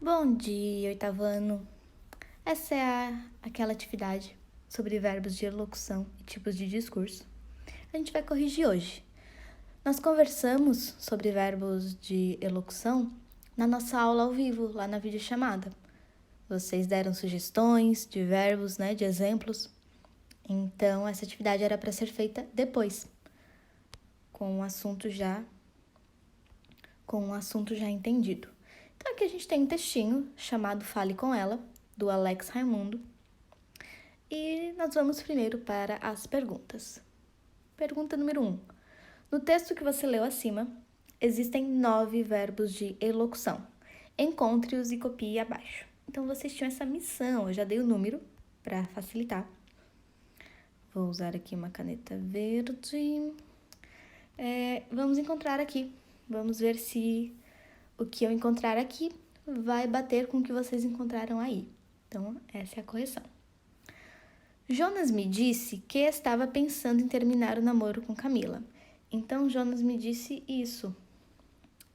Bom dia, oitavo ano. Essa é aquela atividade sobre verbos de elocução e tipos de discurso. A gente vai corrigir hoje. Nós conversamos sobre verbos de elocução na nossa aula ao vivo, lá na videochamada. Vocês deram sugestões de verbos, de exemplos. Então, essa atividade era para ser feita depois, com o assunto já entendido. Então, aqui a gente tem um textinho chamado Fale com Ela, do Alex Raimundo. E nós vamos primeiro para as perguntas. Pergunta número 1. No texto que você leu acima, existem 9 verbos de elocução. Encontre-os e copie abaixo. Então, vocês tinham essa missão. Eu já dei o número para facilitar. Vou usar aqui uma caneta verde. Vamos encontrar aqui. Vamos ver se o que eu encontrar aqui vai bater com o que vocês encontraram aí. Então, essa é a correção. Jonas me disse que estava pensando em terminar o namoro com Camila. Então, Jonas me disse isso,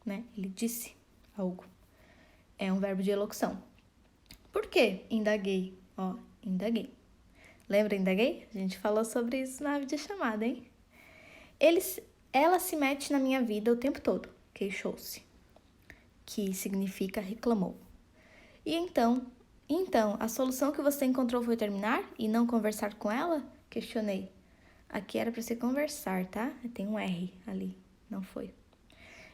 Ele disse algo. É um verbo de elocução. Por quê? Indaguei. Indaguei. Lembra indaguei? A gente falou sobre isso na videochamada, hein? Ela se mete na minha vida o tempo todo, queixou-se, que significa reclamou. E então, a solução que você encontrou foi terminar e não conversar com ela? Questionei. Aqui era para ser conversar, tá? Tem um R ali, não foi.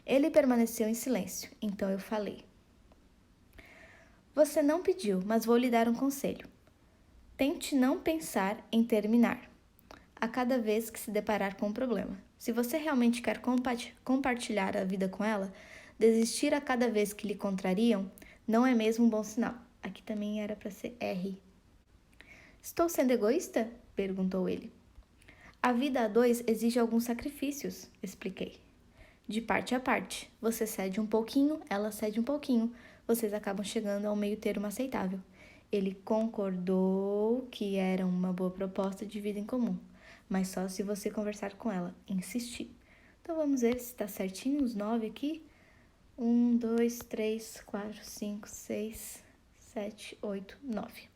Ele permaneceu em silêncio, então eu falei. Você não pediu, mas vou lhe dar um conselho. Tente não pensar em terminar a cada vez que se deparar com um problema. Se você realmente quer compartilhar a vida com ela, desistir a cada vez que lhe contrariam não é mesmo um bom sinal. Aqui também era para ser R. Estou sendo egoísta? Perguntou ele. A vida a dois exige alguns sacrifícios, expliquei. De parte a parte, você cede um pouquinho, ela cede um pouquinho, vocês acabam chegando a um meio termo aceitável. Ele concordou que era uma boa proposta de vida em comum, mas só se você conversar com ela, insistir. Então vamos ver se está certinho os 9 aqui. 1, 2, 3, 4, 5, 6, 7, 8, 9.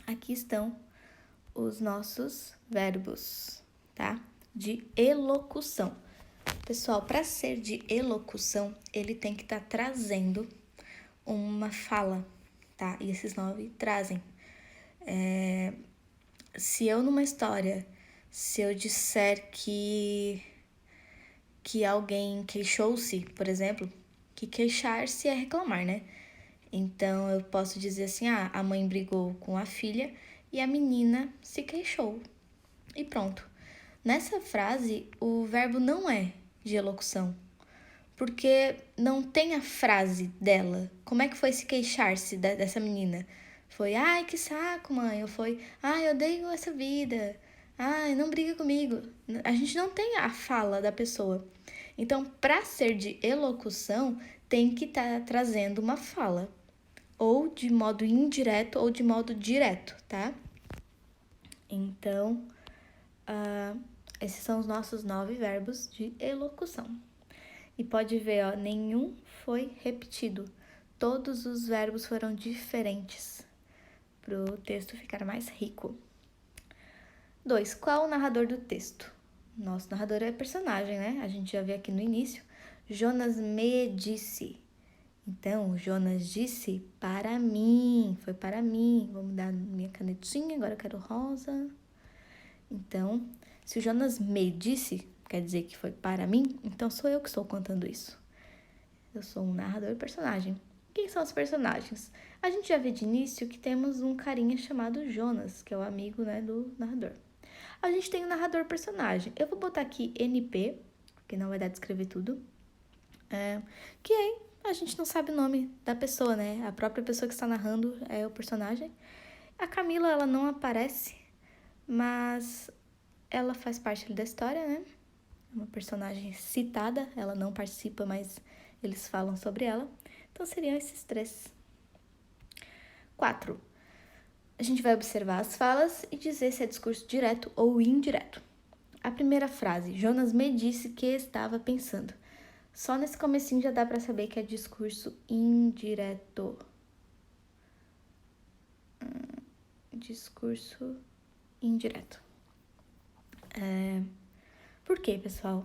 Aqui estão os nossos verbos, tá? De elocução. Pessoal, para ser de elocução, ele tem que estar trazendo uma fala, tá? E esses 9 trazem. Se eu numa história, se eu disser que alguém queixou-se, por exemplo, que queixar-se é reclamar, né? Então, eu posso dizer assim, a mãe brigou com a filha e a menina se queixou. E pronto. Nessa frase, o verbo não é de elocução, porque não tem a frase dela. Como é que foi se queixar-se dessa menina? Foi, ai, que saco, mãe. Ou foi, ai, eu odeio essa vida. Ai, não briga comigo. A gente não tem a fala da pessoa. Então, para ser de elocução, tem que estar trazendo uma fala. Ou de modo indireto ou de modo direto, tá? Então, esses são os nossos 9 verbos de elocução. E pode ver, nenhum foi repetido. Todos os verbos foram diferentes para o texto ficar mais rico. 2. Qual o narrador do texto? Nosso narrador é personagem, né? A gente já vê aqui no início. Jonas me disse. Então, Jonas disse para mim. Foi para mim. Vou mudar minha canetinha, agora eu quero rosa. Então, se o Jonas me disse, quer dizer que foi para mim, então sou eu que estou contando isso. Eu sou um narrador e personagem. Quem são os personagens? A gente já vê de início que temos um carinha chamado Jonas, que é o amigo, do narrador. A gente tem o narrador personagem. Eu vou botar aqui NP, porque não vai dar de escrever tudo. Que aí a gente não sabe o nome da pessoa, né? A própria pessoa que está narrando é o personagem. A Camila, ela não aparece, mas ela faz parte da história, né? É uma personagem citada, ela não participa, mas eles falam sobre ela. Então, seriam esses 3. 4. A gente vai observar as falas e dizer se é discurso direto ou indireto. A primeira frase, Jonas me disse que estava pensando. Só nesse comecinho já dá para saber que é discurso indireto. Discurso indireto. Por quê, pessoal?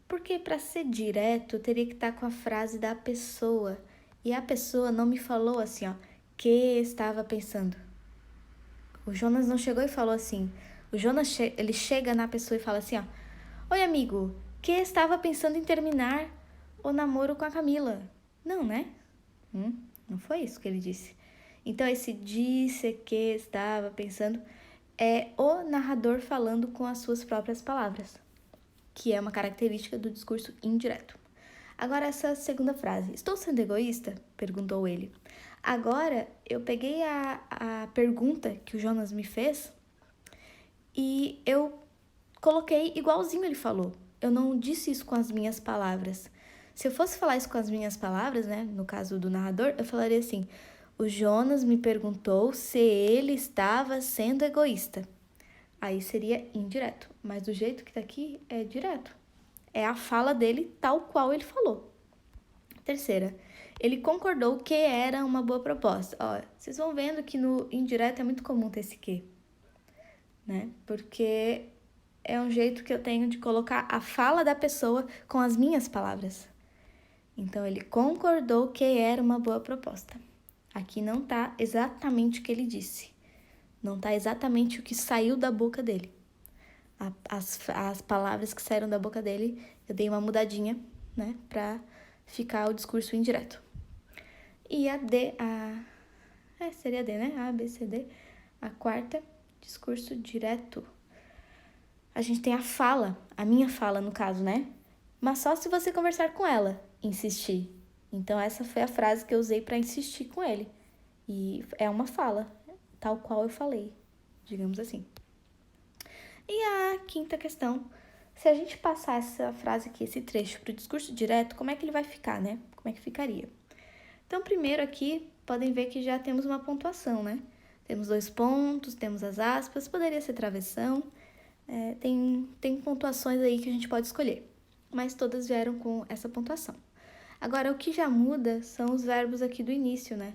Porque para ser direto, teria que estar com a frase da pessoa. E a pessoa não me falou assim, ó, que estava pensando. O Jonas não chegou e falou assim. O Jonas, ele chega na pessoa e fala assim, ó, oi, amigo, que estava pensando em terminar o namoro com a Camila. Não, né? Não foi isso que ele disse. Então, esse disse que estava pensando é o narrador falando com as suas próprias palavras, que é uma característica do discurso indireto. Agora, essa segunda frase. Estou sendo egoísta? Perguntou ele. Agora, eu peguei a pergunta que o Jonas me fez e eu coloquei igualzinho ele falou. Eu não disse isso com as minhas palavras. Se eu fosse falar isso com as minhas palavras, né, no caso do narrador, eu falaria assim, o Jonas me perguntou se ele estava sendo egoísta. Aí seria indireto, mas do jeito que tá aqui é direto. É a fala dele tal qual ele falou. Terceira, ele concordou que era uma boa proposta. Ó, vocês vão vendo que no indireto é muito comum ter esse que, né? Porque é um jeito que eu tenho de colocar a fala da pessoa com as minhas palavras. Então, ele concordou que era uma boa proposta. Aqui não tá exatamente o que ele disse. Não tá exatamente o que saiu da boca dele. As palavras que saíram da boca dele, eu dei uma mudadinha, né? Pra ficar o discurso indireto. E a D, seria a D, né? A, B, C, D. A quarta, discurso direto. A gente tem a fala, a minha fala no caso, né? Mas só se você conversar com ela, insistir. Então essa foi a frase que eu usei para insistir com ele. E é uma fala, tal qual eu falei, digamos assim. E a quinta questão, se a gente passar essa frase aqui, esse trecho para o discurso direto, como é que ele vai ficar, né? Como é que ficaria? Então, primeiro aqui, podem ver que já temos uma pontuação, né? Temos 2 pontos, temos as aspas, poderia ser travessão. Tem pontuações aí que a gente pode escolher, mas todas vieram com essa pontuação. Agora, o que já muda são os verbos aqui do início, né?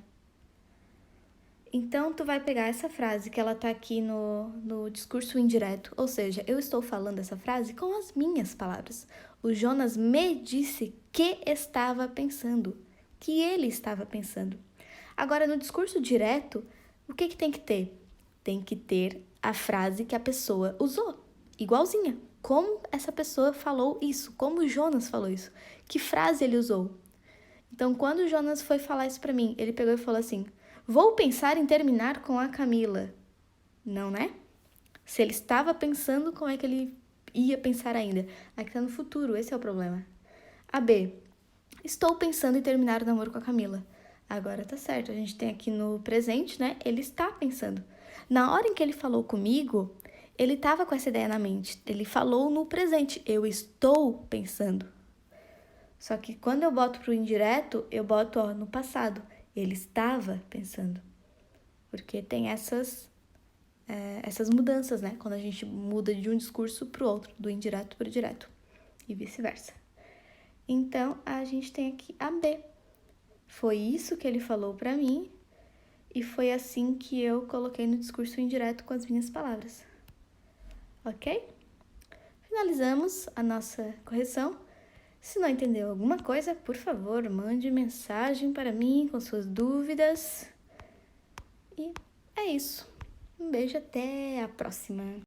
Então, tu vai pegar essa frase que ela tá aqui no discurso indireto, ou seja, eu estou falando essa frase com as minhas palavras. O Jonas me disse que estava pensando, que ele estava pensando. Agora, no discurso direto, o que tem que ter? Tem que ter a frase que a pessoa usou, igualzinha. Como essa pessoa falou isso? Como o Jonas falou isso? Que frase ele usou? Então, quando o Jonas foi falar isso pra mim, ele pegou e falou assim, vou pensar em terminar com a Camila. Não, né? Se ele estava pensando, como é que ele ia pensar ainda? Aqui tá no futuro, esse é o problema. A B, estou pensando em terminar o namoro com a Camila. Agora tá certo, a gente tem aqui no presente, né? Ele está pensando. Na hora em que ele falou comigo, ele estava com essa ideia na mente. Ele falou no presente, eu estou pensando. Só que quando eu boto pro indireto, eu boto no passado. Ele estava pensando. Porque tem essas mudanças, né? Quando a gente muda de um discurso pro outro, do indireto pro direto. E vice-versa. Então, a gente tem aqui a B. Foi isso que ele falou pra mim e foi assim que eu coloquei no discurso indireto com as minhas palavras. Ok? Finalizamos a nossa correção. Se não entendeu alguma coisa, por favor, mande mensagem para mim com suas dúvidas. E é isso. Um beijo, até a próxima.